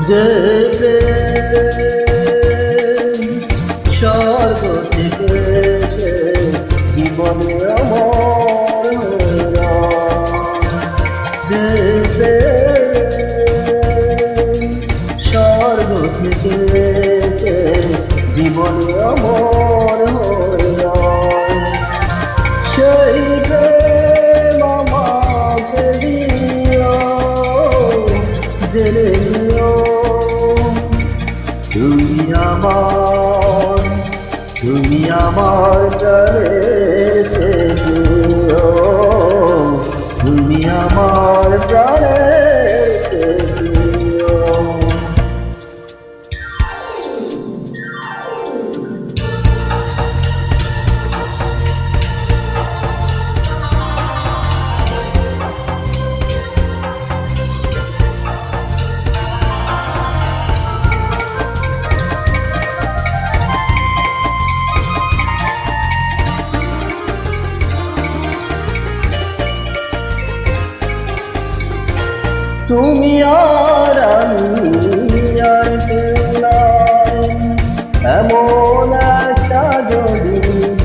যে প্রেম স্বর্গ থেকে এসে জীবনে অমর যে প্রেম স্বর্গ থেকে এসে জীবনে অমর সেই প্রেম আমাকে দিও জেনে নিও তুমি আমার প্রাণের চেয়েও তুমি আমার প্রাণের চেয়েও তুমি আর আমি আর কেউ নাই, এমন একটা যদি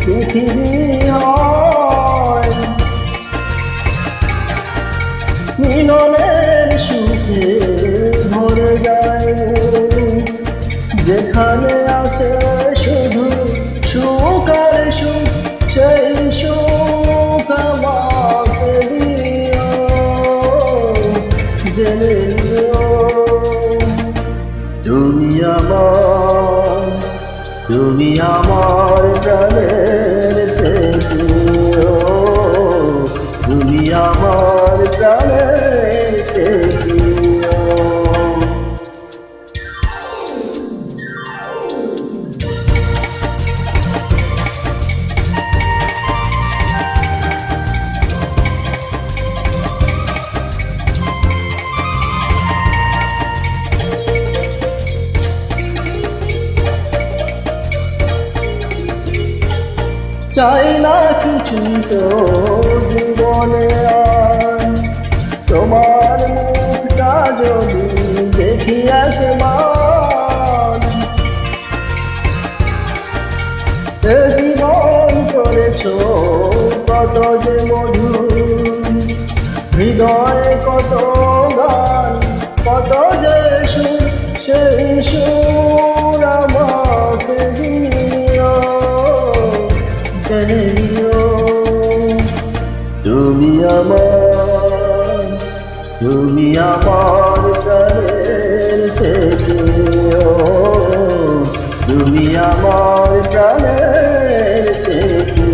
পৃথিবী হয়, মিলনের সুখে ভরে যায় যেখানে আছে শুধু সুখ আর সুখ, সেই সুখ আমাকে দিও জেনে নিও তুমি আমার প্রাণের চেয়েও তুমি আমার প্রাণের চেয়েও চাই না কিছু তো জীবনে আর, তোমার মুখটা যদি দেখি একবার, এ জীবন করেছ কত যে মধুর, হৃদয়ে কত গান কত যে সুর, সেই সুর আমাকে দিও জেনে নিও তুমি আমার প্রাণের চেয়েও তুমি আমার প্রাণের চেয়েও।